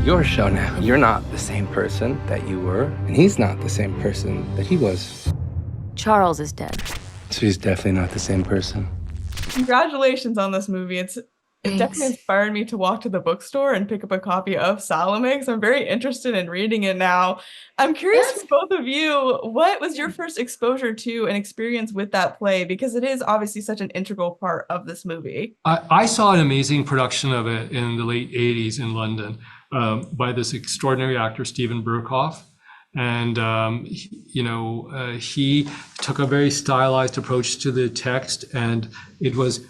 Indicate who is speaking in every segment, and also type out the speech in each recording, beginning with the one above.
Speaker 1: your show now. You're not the same person that you were, and he's not the same person that he was.
Speaker 2: Charles is dead.
Speaker 1: So he's definitely not the same person.
Speaker 3: Congratulations on this movie. It
Speaker 2: Thanks.
Speaker 3: definitely inspired me to walk to the bookstore and pick up a copy of Salome, because I'm very interested in reading it now. I'm curious for both of you, what was your first exposure to and experience with that play? Because it is obviously such an integral part of this movie.
Speaker 4: I saw an amazing production of it in the late 80s in London by this extraordinary actor, Stephen Burkhoff. And, he took a very stylized approach to the text, and it was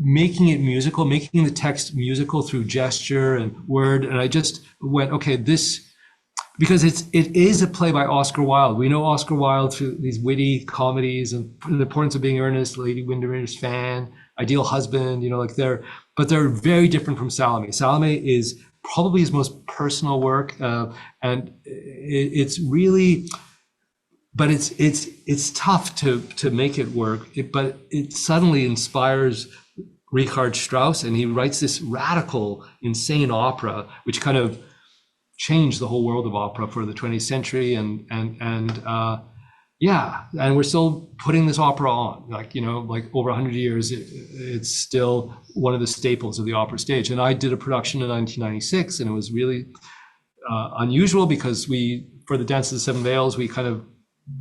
Speaker 4: making it musical, making the text musical through gesture and word. And I just went, okay, because it is a play by Oscar Wilde. We know Oscar Wilde through these witty comedies and the importance of being earnest, Lady Windermere's Fan, Ideal Husband, but they're very different from Salome. Salome is probably his most personal work, and it's really, but it's tough to make it work. But it suddenly inspires Richard Strauss, and he writes this radical, insane opera, which kind of changed the whole world of opera for the 20th century, and we're still putting this opera on, like over 100 years, it's still one of the staples of the opera stage. And I did a production in 1996, and it was really unusual because for the Dance of the Seven Veils, we kind of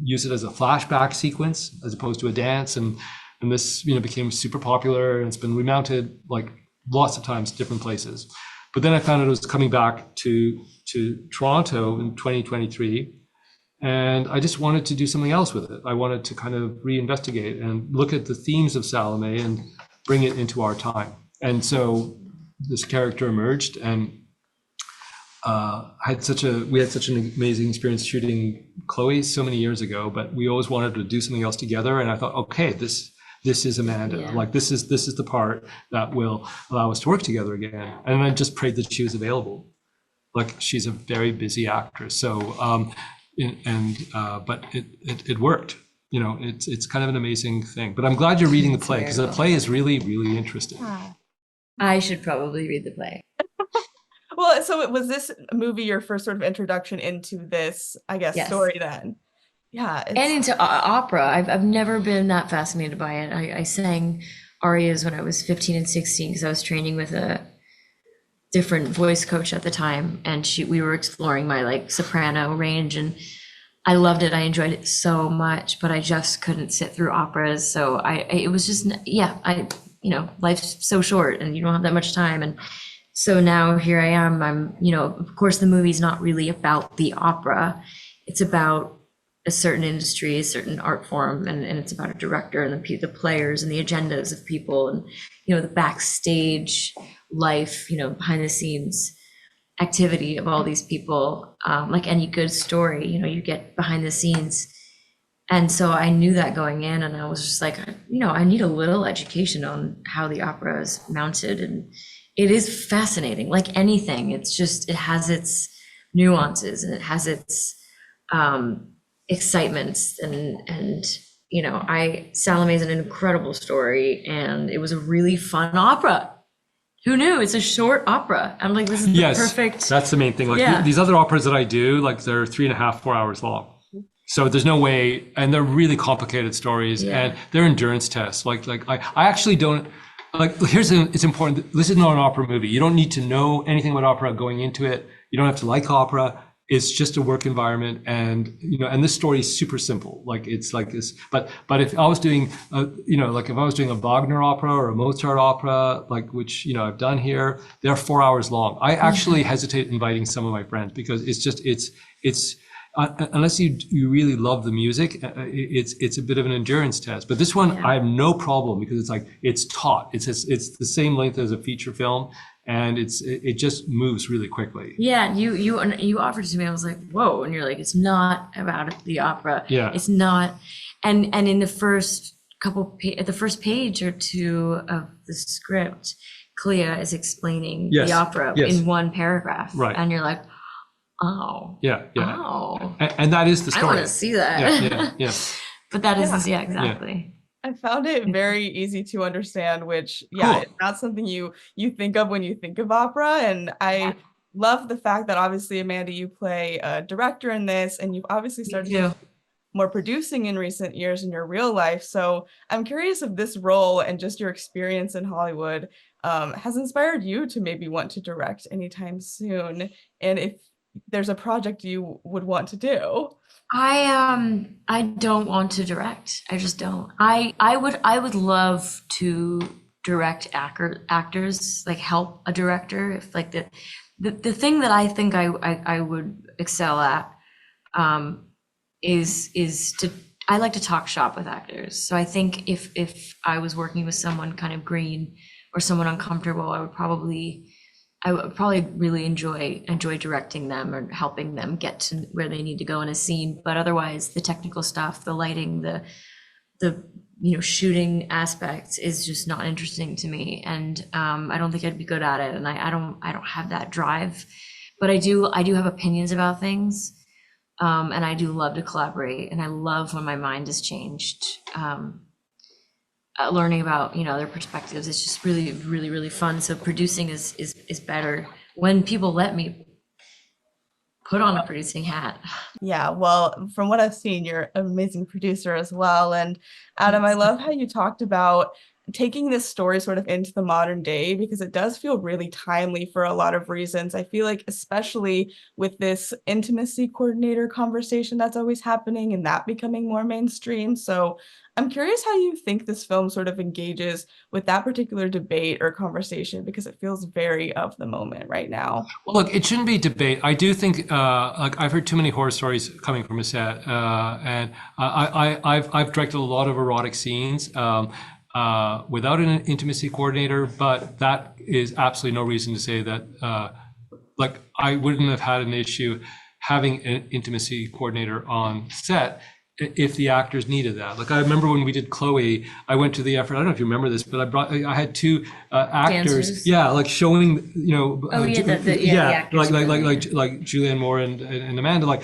Speaker 4: used it as a flashback sequence as opposed to a dance, and this became super popular, and it's been remounted like lots of times, different places. But then I found out it was coming back to Toronto in 2023. And I just wanted to do something else with it. I wanted to kind of reinvestigate and look at the themes of Salome and bring it into our time. And so this character emerged, and we had such an amazing experience shooting Chloe so many years ago, but we always wanted to do something else together. And I thought, okay, this is Amanda. Yeah. Like this is the part that will allow us to work together again. And I just prayed that she was available. Like, she's a very busy actress. So, but it worked. It's kind of an amazing thing. But I'm glad you're reading the play, because the play is really, really interesting.
Speaker 2: I should probably read the play.
Speaker 3: Well, so was this movie your first sort of introduction into this, I guess,
Speaker 2: Yes.
Speaker 3: story then? Yeah.
Speaker 2: And into opera. I've never been that fascinated by it. I sang arias when I was 15 and 16 because I was training with a different voice coach at the time, and we were exploring my soprano range, and I loved it. I enjoyed it so much, but I just couldn't sit through operas. So it was just, life's so short and you don't have that much time. And so now here I am. I'm, of course the movie's not really about the opera. It's about a certain industry, a certain art form, and it's about a director and the players and the agendas of people, and the backstage life, behind the scenes activity of all these people. Like any good story, you get behind the scenes. And so I knew that going in, and I was just like, I need a little education on how the opera is mounted, and it is fascinating. Like anything, it has its nuances, and it has its excitements, and Salome is an incredible story, and it was a really fun opera. Who knew? It's a short opera. I'm like, this is the perfect.
Speaker 4: That's the main thing. These other operas that I do, they're 3.5, 4 hours long. So there's no way, and they're really complicated stories, and they're endurance tests. I actually don't, it's important. This is not an opera movie. You don't need to know anything about opera going into it. You don't have to like opera. It's just a work environment, and and this story is super simple. It's like this, but if I was doing, if I was doing a Wagner opera or a Mozart opera, which I've done here, they're 4 hours long. I actually hesitate inviting some of my friends, because it's unless you really love the music, it's a bit of an endurance test. But this one, I have no problem, because it's taut. It's the same length as a feature film, and it just moves really quickly.
Speaker 2: Yeah, you offered it to me. I was like, whoa, and you're like, it's not about the opera.
Speaker 4: Yeah,
Speaker 2: it's not. And in the first the first page or two of the script, Clea is explaining the opera in one paragraph,
Speaker 4: right?
Speaker 2: And you're like, oh,
Speaker 4: yeah.
Speaker 2: Oh,
Speaker 4: and that is the story.
Speaker 2: I want to see that.
Speaker 4: Yeah.
Speaker 2: But that is exactly.
Speaker 3: I found it very easy to understand, which it's not something you think of when you think of opera. And I love the fact that obviously, Amanda, you play a director in this, and you've obviously started to do more producing in recent years in your real life. So I'm curious if this role and just your experience in Hollywood has inspired you to maybe want to direct anytime soon, and if there's a project you would want to do.
Speaker 2: I don't want to direct. I just don't. I would love to direct actors, like help a director. If like the thing that I think I would excel at is to I like to talk shop with actors. So I think if I was working with someone kind of green or someone uncomfortable, I would probably really enjoy directing them or helping them get to where they need to go in a scene. But otherwise, the technical stuff, the lighting, the shooting aspects is just not interesting to me, and I don't think I'd be good at it, and I don't have that drive. But I do have opinions about things, and I do love to collaborate, and I love when my mind is changed. Learning about other perspectives, it's just really, really, really fun. So producing is better when people let me put on a producing hat.
Speaker 3: Yeah, well, from what I've seen, you're an amazing producer as well. And Adam, I love how you talked about taking this story sort of into the modern day, because it does feel really timely for a lot of reasons. I feel like, especially with this intimacy coordinator conversation that's always happening and that becoming more mainstream. So I'm curious how you think this film sort of engages with that particular debate or conversation, because it feels very of the moment right now.
Speaker 4: Well, look, it shouldn't be debate. I do think, like, I've heard too many horror stories coming from a set, and I've directed a lot of erotic scenes without an intimacy coordinator, but that is absolutely no reason to say that, like, I wouldn't have had an issue having an intimacy coordinator on set if the actors needed that. Like, I remember when we did Chloe, I went to the effort, I don't know if you remember this, but I had two actors,
Speaker 2: Dancers.
Speaker 4: yeah, like showing,
Speaker 2: Oh, yeah, the actors
Speaker 4: like Julianne Moore and Amanda, like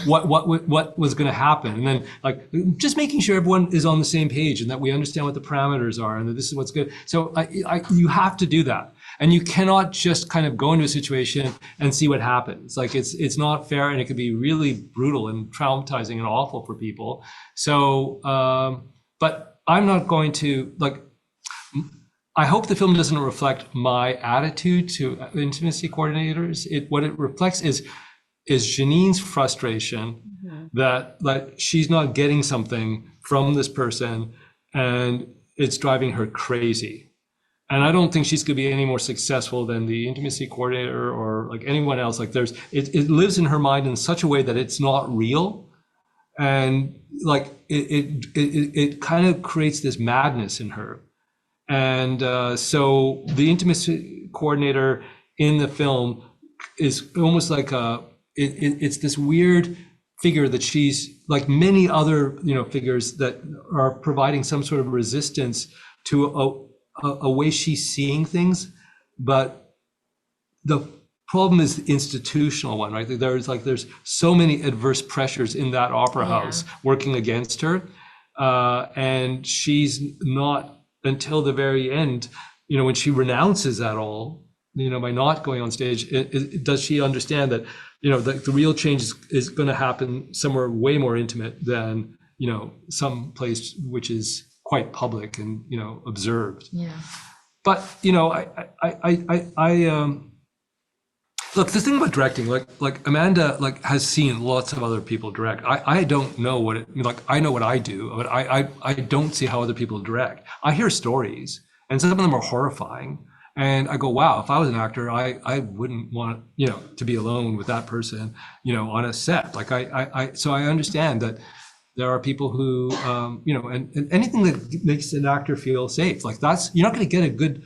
Speaker 4: what was going to happen, and then like just making sure everyone is on the same page and that we understand what the parameters are and that this is what's good. So you have to do that. And you cannot just kind of go into a situation and see what happens. Like, it's not fair, and it could be really brutal and traumatizing and awful for people. So, but I'm not going to, like, I hope the film doesn't reflect my attitude to intimacy coordinators. What it reflects is Janine's frustration that she's not getting something from this person, and it's driving her crazy. And I don't think she's going to be any more successful than the intimacy coordinator or like anyone else. Like, it lives in her mind in such a way that it's not real, and like it kind of creates this madness in her. And so the intimacy coordinator in the film is almost like it's this weird figure that she's like many other figures that are providing some sort of resistance to a way she's seeing things. But the problem is the institutional one, right? There's so many adverse pressures in that opera house working against her, and she's not, until the very end, when she renounces that all, by not going on stage, does she understand that the real change is going to happen somewhere way more intimate than some place which is quite public and observed.
Speaker 2: Yeah.
Speaker 4: But look, the thing about directing, like Amanda has seen lots of other people direct. I don't know what I know what I do, but I don't see how other people direct. I hear stories, and some of them are horrifying, and I go, wow, if I was an actor, I wouldn't want to be alone with that person on a set. Like so I understand that there are people who, and anything that makes an actor feel safe, like you're not going to get a good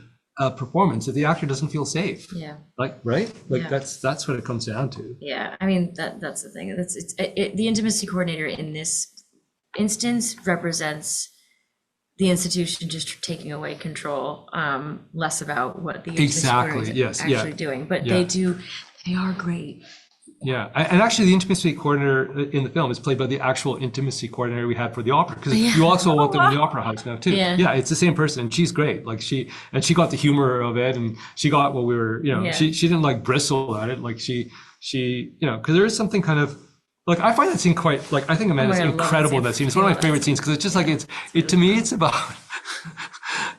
Speaker 4: performance if the actor doesn't feel safe.
Speaker 2: Yeah.
Speaker 4: Like, right? Like
Speaker 2: Yeah.
Speaker 4: that's what it comes down to.
Speaker 2: Yeah. I mean, that's the thing. The intimacy coordinator in this instance represents the institution just taking away control, less about what the intimacy
Speaker 4: Exactly.
Speaker 2: coordinator is
Speaker 4: Yes.
Speaker 2: actually
Speaker 4: Yeah.
Speaker 2: doing. But
Speaker 4: Yeah.
Speaker 2: they are great.
Speaker 4: Yeah, and actually, the intimacy coordinator in the film is played by the actual intimacy coordinator we had for the opera, because you also want them in the opera house now too.
Speaker 2: Yeah.
Speaker 4: It's the same person, and she's great. Like she got the humor of it, and she got what we were, she didn't like bristle at it, like she because there is something kind of like, I find that scene quite like, I think Amanda's incredible in that scene. It's one of my favorite scenes, because it's just like to me it's about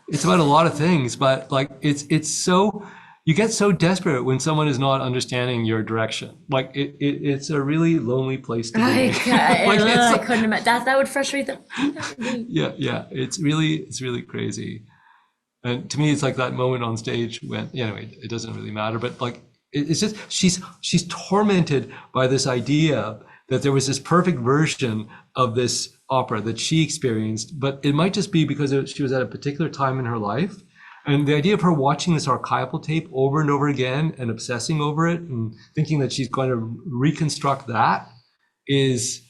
Speaker 4: it's about a lot of things, but like it's so. You get so desperate when someone is not understanding your direction. Like it's a really lonely place to be.
Speaker 2: I couldn't imagine that would frustrate them.
Speaker 4: Yeah. It's really crazy. And to me, it's like that moment on stage when, anyway, it doesn't really matter, but like, it's just, she's tormented by this idea that there was this perfect version of this opera that she experienced, but it might just be because she was at a particular time in her life. And the idea of her watching this archival tape over and over again and obsessing over it and thinking that she's going to reconstruct that is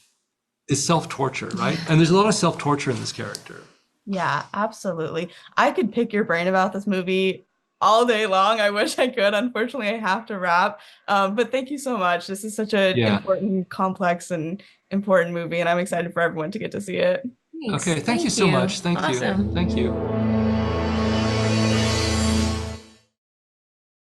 Speaker 4: self-torture, right? And there's a lot of self-torture in this character.
Speaker 3: Yeah, absolutely. I could pick your brain about this movie all day long. I wish I could. Unfortunately, I have to wrap. But thank you so much. This is such an important, complex, and important movie, and I'm excited for everyone to get to see it.
Speaker 2: Thanks.
Speaker 4: Okay, thank you so much. Thank you.
Speaker 2: Awesome.
Speaker 4: Thank you.